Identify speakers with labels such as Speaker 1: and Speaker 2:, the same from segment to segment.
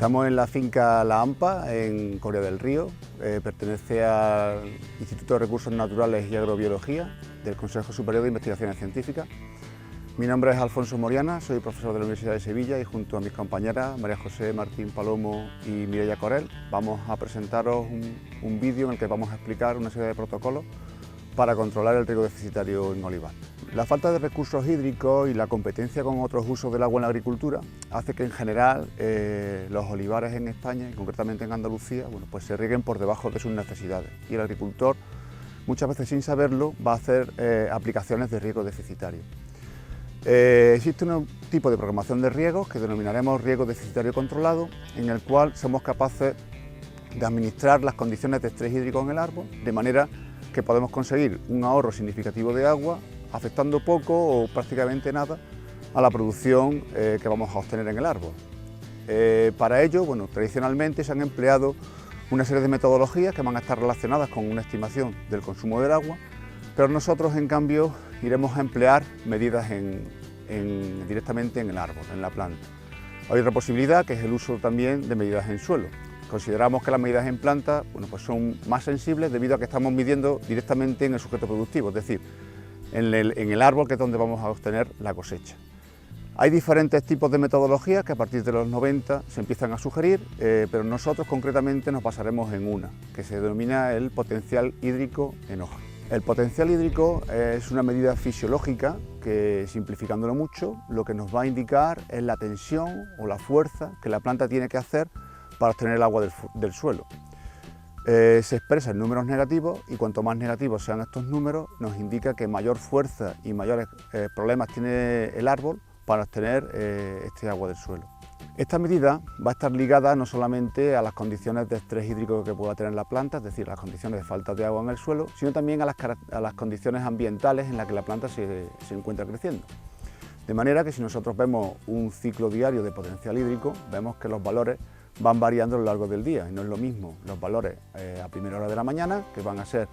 Speaker 1: Estamos en la finca La Hampa, en Coria del Río. Pertenece al Instituto de Recursos Naturales y Agrobiología del Consejo Superior de Investigaciones Científicas. Mi nombre es Alfonso Moriana, soy profesor de la Universidad de Sevilla y junto a mis compañeras María José Martín Palomo y Mireia Corel vamos a presentaros un vídeo en el que vamos a explicar una serie de protocolos para controlar el riego deficitario en olivar. La falta de recursos hídricos y la competencia con otros usos del agua en la agricultura hace que en general los olivares en España y concretamente en Andalucía pues se rieguen por debajo de sus necesidades y el agricultor muchas veces sin saberlo va a hacer aplicaciones de riego deficitario. Existe un tipo de programación de riegos que denominaremos riego deficitario controlado, en el cual somos capaces de administrar las condiciones de estrés hídrico en el árbol de manera que podemos conseguir un ahorro significativo de agua, afectando poco o prácticamente nada a la producción que vamos a obtener en el árbol. Para ello, tradicionalmente se han empleado una serie de metodologías que van a estar relacionadas con una estimación del consumo del agua, pero nosotros en cambio iremos a emplear medidas directamente en el árbol, en la planta. Hay otra posibilidad que es el uso también de medidas en suelo. Consideramos que las medidas en planta pues son más sensibles debido a que estamos midiendo directamente en el sujeto productivo, es decir, en el árbol, que es donde vamos a obtener la cosecha. Hay diferentes tipos de metodologías que a partir de los 90 se empiezan a sugerir, pero nosotros concretamente nos basaremos en una, que se denomina el potencial hídrico en hoja. El potencial hídrico es una medida fisiológica que, simplificándolo mucho, lo que nos va a indicar es la tensión o la fuerza que la planta tiene que hacer para obtener el agua del suelo. Se expresa en números negativos y cuanto más negativos sean estos números nos indica que mayor fuerza y mayores problemas tiene el árbol para obtener este agua del suelo. Esta medida va a estar ligada no solamente a las condiciones de estrés hídrico que pueda tener la planta, es decir, las condiciones de falta de agua en el suelo, sino también a las condiciones ambientales en las que la planta se encuentra creciendo. De manera que si nosotros vemos un ciclo diario de potencial hídrico, vemos que los valores van variando a lo largo del día y no es lo mismo los valores a primera hora de la mañana, que van a ser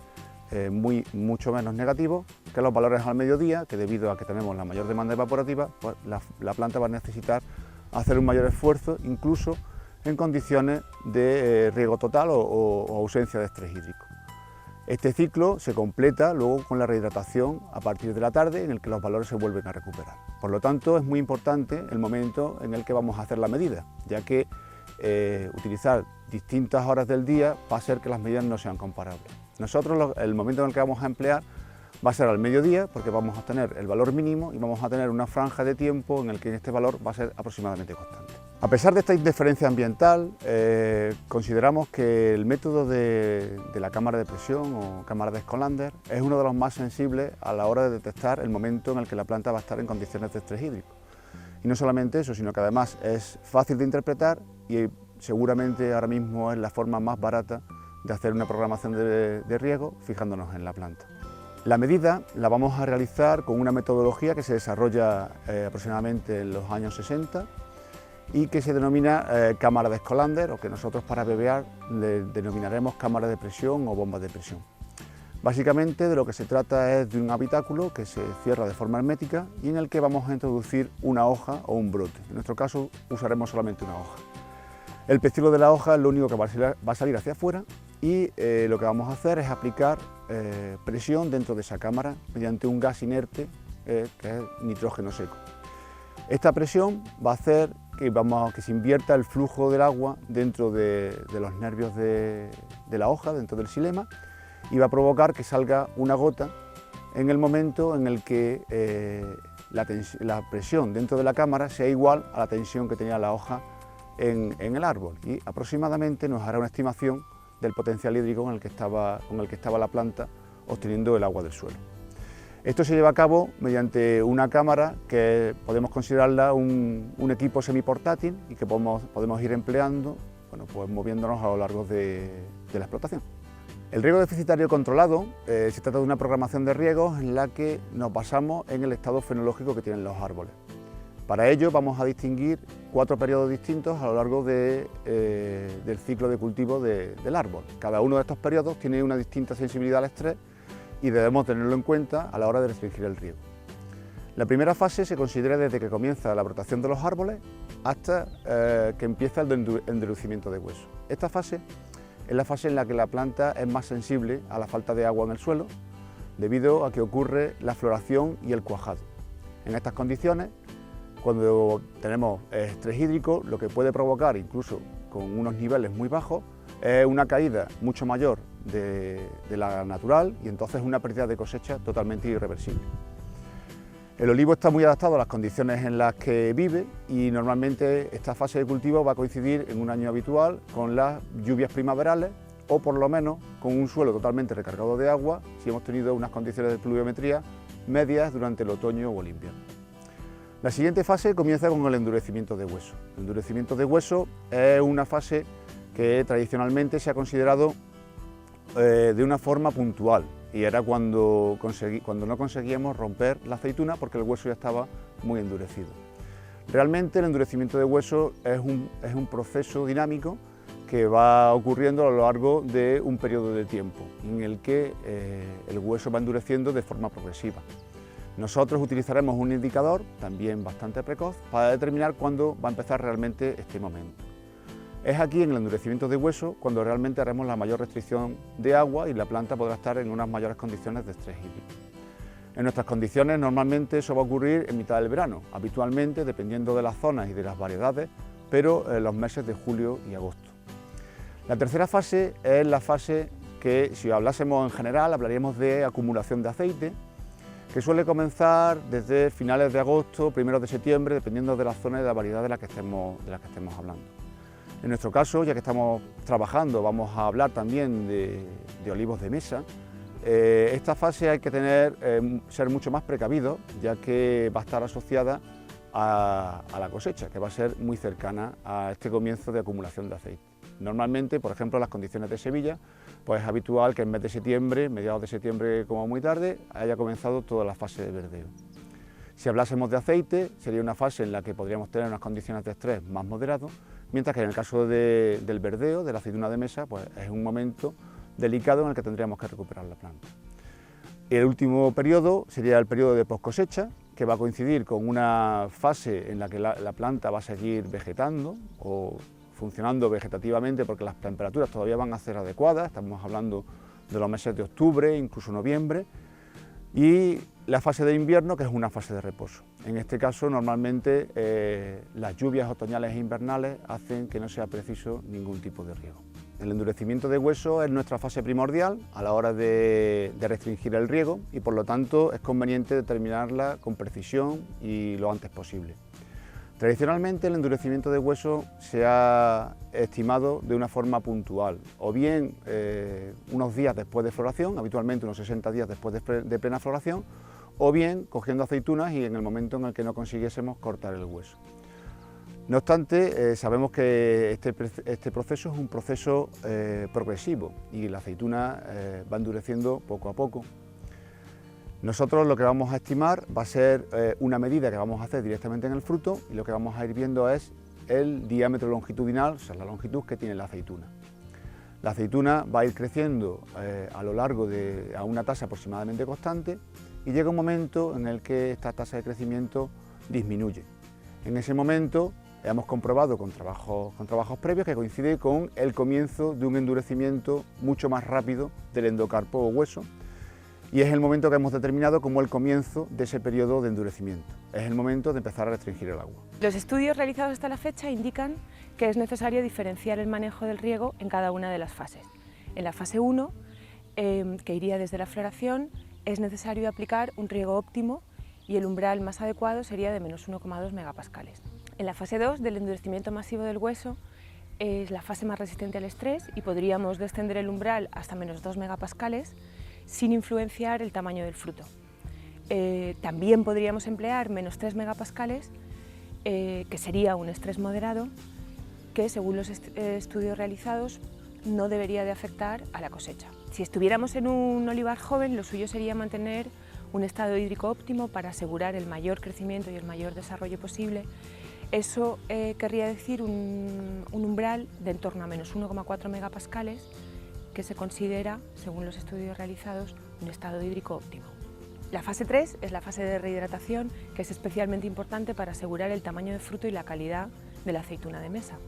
Speaker 1: mucho menos negativos, que los valores al mediodía, que debido a que tenemos la mayor demanda evaporativa, pues la planta va a necesitar hacer un mayor esfuerzo, incluso en condiciones de riego total o ausencia de estrés hídrico. Este ciclo se completa luego con la rehidratación a partir de la tarde, en el que los valores se vuelven a recuperar. Por lo tanto, es muy importante el momento en el que vamos a hacer la medida, ya que utilizar distintas horas del día va a hacer que las medidas no sean comparables. Nosotros el momento en el que vamos a emplear va a ser al mediodía, porque vamos a obtener el valor mínimo y vamos a tener una franja de tiempo en el que este valor va a ser aproximadamente constante. A pesar de esta indiferencia ambiental, consideramos que el método de la cámara de presión o cámara de Scolander es uno de los más sensibles a la hora de detectar el momento en el que la planta va a estar en condiciones de estrés hídrico. Y no solamente eso, sino que además es fácil de interpretar y seguramente ahora mismo es la forma más barata de hacer una programación de riego fijándonos en la planta. La medida la vamos a realizar con una metodología que se desarrolla aproximadamente en los años 60 y que se denomina cámara de Scolander, o que nosotros para abreviar le denominaremos cámara de presión o bomba de presión. Básicamente de lo que se trata es de un habitáculo que se cierra de forma hermética y en el que vamos a introducir una hoja o un brote. En nuestro caso usaremos solamente una hoja. El pecíolo de la hoja es lo único que va a salir hacia afuera y lo que vamos a hacer es aplicar presión dentro de esa cámara mediante un gas inerte que es nitrógeno seco. Esta presión va a hacer que se invierta el flujo del agua dentro de los nervios de la hoja, dentro del xilema, y va a provocar que salga una gota en el momento en el que la presión dentro de la cámara sea igual a la tensión que tenía la hoja en el árbol, y aproximadamente nos hará una estimación del potencial hídrico con el que estaba la planta obteniendo el agua del suelo. Esto se lleva a cabo mediante una cámara que podemos considerarla un equipo semiportátil y que podemos ir empleando pues moviéndonos a lo largo de la explotación. El riego deficitario controlado se trata de una programación de riegos en la que nos basamos en el estado fenológico que tienen los árboles. Para ello vamos a distinguir 4 periodos distintos a lo largo del ciclo de cultivo del árbol. Cada uno de estos periodos tiene una distinta sensibilidad al estrés y debemos tenerlo en cuenta a la hora de restringir el riego. La primera fase se considera desde que comienza la brotación de los árboles hasta que empieza el endurecimiento de hueso. Esta fase es la fase en la que la planta es más sensible a la falta de agua en el suelo, debido a que ocurre la floración y el cuajado. En estas condiciones, cuando tenemos estrés hídrico, lo que puede provocar, incluso con unos niveles muy bajos, es una caída mucho mayor de la natural y entonces una pérdida de cosecha totalmente irreversible. El olivo está muy adaptado a las condiciones en las que vive y normalmente esta fase de cultivo va a coincidir en un año habitual con las lluvias primaverales o por lo menos con un suelo totalmente recargado de agua si hemos tenido unas condiciones de pluviometría medias durante el otoño o el invierno. La siguiente fase comienza con el endurecimiento de hueso. El endurecimiento de hueso es una fase que tradicionalmente se ha considerado de una forma puntual y era cuando no conseguíamos romper la aceituna porque el hueso ya estaba muy endurecido. Realmente el endurecimiento de hueso es un proceso dinámico que va ocurriendo a lo largo de un periodo de tiempo en el que el hueso va endureciendo de forma progresiva. Nosotros utilizaremos un indicador, también bastante precoz, para determinar cuándo va a empezar realmente este momento. Es aquí, en el endurecimiento de hueso, cuando realmente haremos la mayor restricción de agua y la planta podrá estar en unas mayores condiciones de estrés hídrico. En nuestras condiciones, normalmente eso va a ocurrir en mitad del verano, habitualmente, dependiendo de las zonas y de las variedades, pero en los meses de julio y agosto. La tercera fase es la fase que, si hablásemos en general, hablaríamos de acumulación de aceite, que suele comenzar desde finales de agosto, primeros de septiembre, dependiendo de la zona y de la variedad de la que estemos hablando. En nuestro caso, ya que estamos trabajando, vamos a hablar también de olivos de mesa. Esta fase hay que ser mucho más precavidos, ya que va a estar asociada a la cosecha, que va a ser muy cercana a este comienzo de acumulación de aceite. Normalmente, por ejemplo, en las condiciones de Sevilla, pues es habitual que en mes de septiembre, mediados de septiembre como muy tarde, haya comenzado toda la fase de verdeo. Si hablásemos de aceite, sería una fase en la que podríamos tener unas condiciones de estrés más moderadas, mientras que en el caso del verdeo, de la aceituna de mesa, pues es un momento delicado en el que tendríamos que recuperar la planta. El último periodo sería el periodo de post cosecha, que va a coincidir con una fase en la que la planta va a seguir vegetando o funcionando vegetativamente porque las temperaturas todavía van a ser adecuadas, estamos hablando de los meses de octubre, incluso noviembre, y la fase de invierno, que es una fase de reposo. En este caso, normalmente las lluvias otoñales e invernales hacen que no sea preciso ningún tipo de riego. El endurecimiento de hueso es nuestra fase primordial a la hora de restringir el riego y por lo tanto es conveniente determinarla con precisión y lo antes posible. Tradicionalmente el endurecimiento de hueso se ha estimado de una forma puntual, o bien unos días después de floración, habitualmente unos 60 días después de plena floración, o bien cogiendo aceitunas y en el momento en el que no consiguiésemos cortar el hueso. No obstante, sabemos que este proceso es un proceso progresivo y la aceituna va endureciendo poco a poco. Nosotros lo que vamos a estimar va a ser una medida que vamos a hacer directamente en el fruto y lo que vamos a ir viendo es el diámetro longitudinal, o sea, la longitud que tiene la aceituna. La aceituna va a ir creciendo a lo largo a una tasa aproximadamente constante y llega un momento en el que esta tasa de crecimiento disminuye. En ese momento hemos comprobado con trabajos previos que coincide con el comienzo de un endurecimiento mucho más rápido del endocarpo o hueso, y es el momento que hemos determinado como el comienzo de ese periodo de endurecimiento. Es el momento de empezar a restringir el agua.
Speaker 2: Los estudios realizados hasta la fecha indican que es necesario diferenciar el manejo del riego en cada una de las fases. En la fase 1, que iría desde la floración, es necesario aplicar un riego óptimo y el umbral más adecuado sería de menos 1,2 megapascales. En la fase 2, del endurecimiento masivo del hueso, es la fase más resistente al estrés y podríamos descender el umbral hasta menos 2 megapascales, sin influenciar el tamaño del fruto. También podríamos emplear menos 3 megapascales, que sería un estrés moderado, que según los estudios realizados no debería de afectar a la cosecha. Si estuviéramos en un olivar joven, lo suyo sería mantener un estado hídrico óptimo para asegurar el mayor crecimiento y el mayor desarrollo posible. Eso querría decir un umbral de en torno a menos 1,4 megapascales, que se considera, según los estudios realizados, un estado hídrico óptimo. La fase 3 es la fase de rehidratación, que es especialmente importante para asegurar el tamaño de fruto y la calidad de la aceituna de mesa.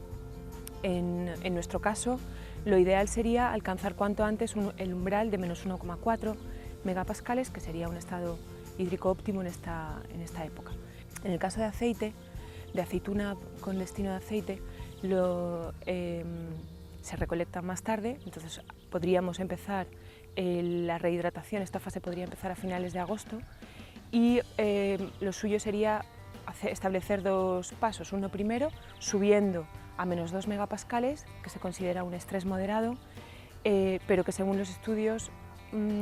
Speaker 2: En nuestro caso, lo ideal sería alcanzar cuanto antes el umbral de menos 1,4 megapascales, que sería un estado hídrico óptimo en esta época. En el caso de aceite, de aceituna con destino de aceite, se recolecta más tarde, entonces podríamos empezar la rehidratación. Esta fase podría empezar a finales de agosto y lo suyo sería establecer dos pasos. Uno primero, subiendo a menos 2 megapascales, que se considera un estrés moderado, pero que según los estudios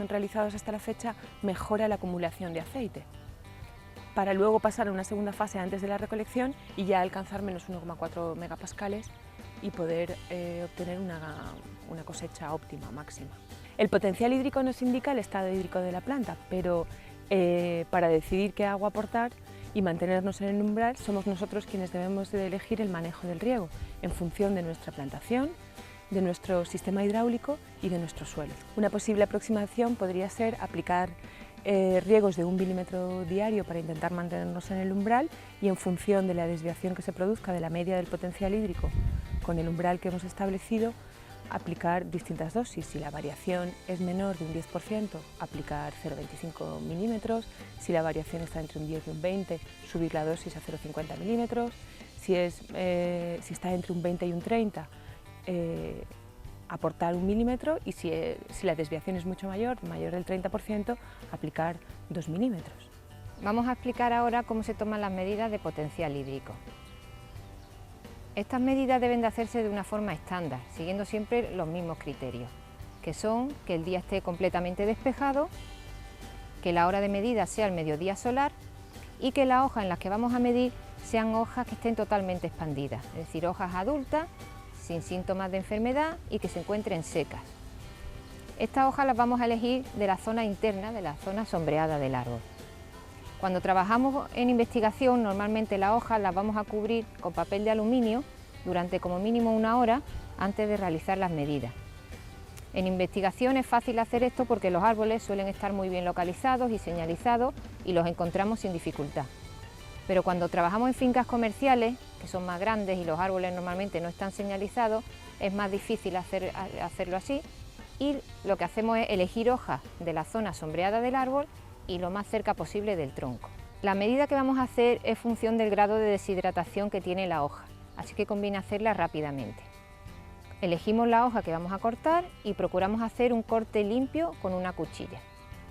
Speaker 2: realizados hasta la fecha mejora la acumulación de aceite, para luego pasar a una segunda fase antes de la recolección y ya alcanzar menos 1,4 megapascales y poder obtener una cosecha óptima, máxima. El potencial hídrico nos indica el estado hídrico de la planta, pero para decidir qué agua aportar y mantenernos en el umbral somos nosotros quienes debemos de elegir el manejo del riego en función de nuestra plantación, de nuestro sistema hidráulico y de nuestros suelos. Una posible aproximación podría ser aplicar riegos de 1 milímetro diario para intentar mantenernos en el umbral y en función de la desviación que se produzca de la media del potencial hídrico con el umbral que hemos establecido, aplicar distintas dosis. Si la variación es menor de un 10%, aplicar 0,25 milímetros. Si la variación está entre un 10 y un 20, subir la dosis a 0,50 milímetros. Si está entre un 20 y un 30, aportar 1 milímetro, y si la desviación es mucho mayor del 30%, aplicar 2 milímetros.
Speaker 3: Vamos a explicar ahora cómo se toman las medidas de potencial hídrico. Estas medidas deben de hacerse de una forma estándar, siguiendo siempre los mismos criterios, que son que el día esté completamente despejado, que la hora de medida sea el mediodía solar y que las hojas en las que vamos a medir sean hojas que estén totalmente expandidas, es decir, hojas adultas, sin síntomas de enfermedad y que se encuentren secas. Estas hojas las vamos a elegir de la zona interna, de la zona sombreada del árbol. Cuando trabajamos en investigación, normalmente las hojas las vamos a cubrir con papel de aluminio durante como mínimo 1 hora antes de realizar las medidas. En investigación es fácil hacer esto porque los árboles suelen estar muy bien localizados y señalizados y los encontramos sin dificultad. Pero cuando trabajamos en fincas comerciales, que son más grandes y los árboles normalmente no están señalizados, es más difícil hacerlo así, y lo que hacemos es elegir hojas de la zona sombreada del árbol y lo más cerca posible del tronco. La medida que vamos a hacer es función del grado de deshidratación que tiene la hoja, así que conviene hacerla rápidamente. Elegimos la hoja que vamos a cortar y procuramos hacer un corte limpio con una cuchilla.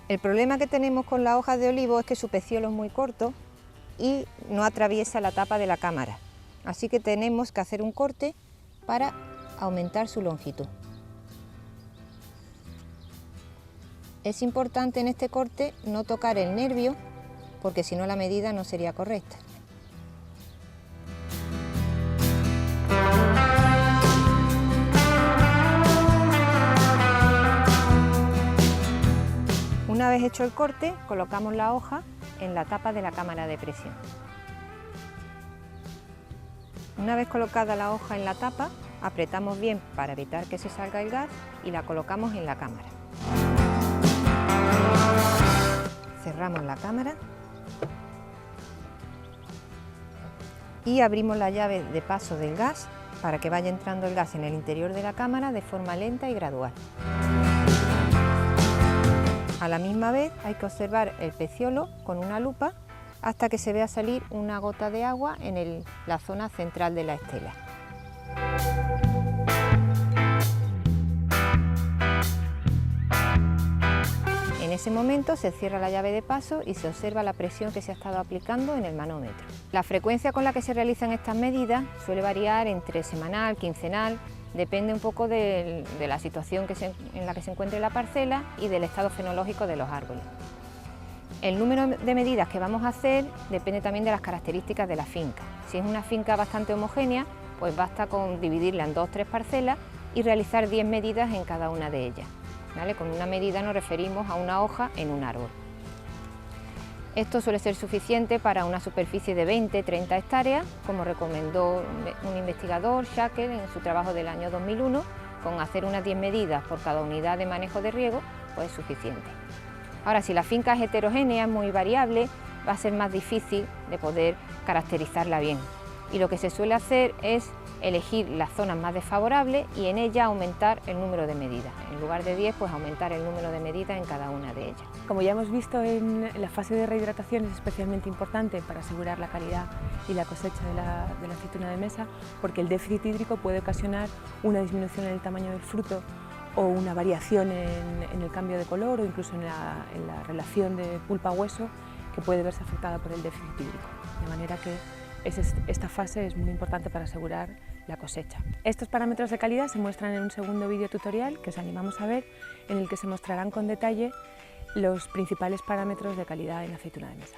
Speaker 3: El problema que tenemos con las hojas de olivo es que su peciolo es muy corto y no atraviesa la tapa de la cámara, así que tenemos que hacer un corte para aumentar su longitud. Es importante en este corte no tocar el nervio, porque si no la medida no sería correcta. Una vez hecho el corte, colocamos la hoja en la tapa de la cámara de presión. Una vez colocada la hoja en la tapa, apretamos bien para evitar que se salga el gas y la colocamos en la cámara. Cerramos la cámara y abrimos la llave de paso del gas para que vaya entrando el gas en el interior de la cámara de forma lenta y gradual. A la misma vez hay que observar el peciolo con una lupa hasta que se vea salir una gota de agua en la zona central de la estela. En ese momento se cierra la llave de paso y se observa la presión que se ha estado aplicando en el manómetro. La frecuencia con la que se realizan estas medidas suele variar entre semanal, quincenal, depende un poco de la situación en la que se encuentre la parcela y del estado fenológico de los árboles. El número de medidas que vamos a hacer depende también de las características de la finca. Si es una finca bastante homogénea, pues basta con dividirla en 2 o 3 parcelas y realizar 10 medidas en cada una de ellas. ¿Vale? Con una medida nos referimos a una hoja en un árbol. Esto suele ser suficiente para una superficie de 20-30 hectáreas, como recomendó un investigador, Shackle, en su trabajo del año 2001, con hacer unas 10 medidas por cada unidad de manejo de riego, pues es suficiente. Ahora, si la finca es heterogénea, es muy variable, va a ser más difícil de poder caracterizarla bien. Y lo que se suele hacer es elegir las zonas más desfavorables y en ellas aumentar el número de medidas. En lugar de 10, pues aumentar el número de medidas en cada una de ellas.
Speaker 2: Como ya hemos visto, en la fase de rehidratación es especialmente importante para asegurar la calidad y la cosecha de la aceituna de mesa, porque el déficit hídrico puede ocasionar una disminución en el tamaño del fruto o una variación en el cambio de color o incluso en la relación de pulpa-hueso, que puede verse afectada por el déficit hídrico. De manera que esta fase es muy importante para asegurar la cosecha. Estos parámetros de calidad se muestran en un segundo vídeo tutorial que os animamos a ver, en el que se mostrarán con detalle los principales parámetros de calidad en aceituna de mesa.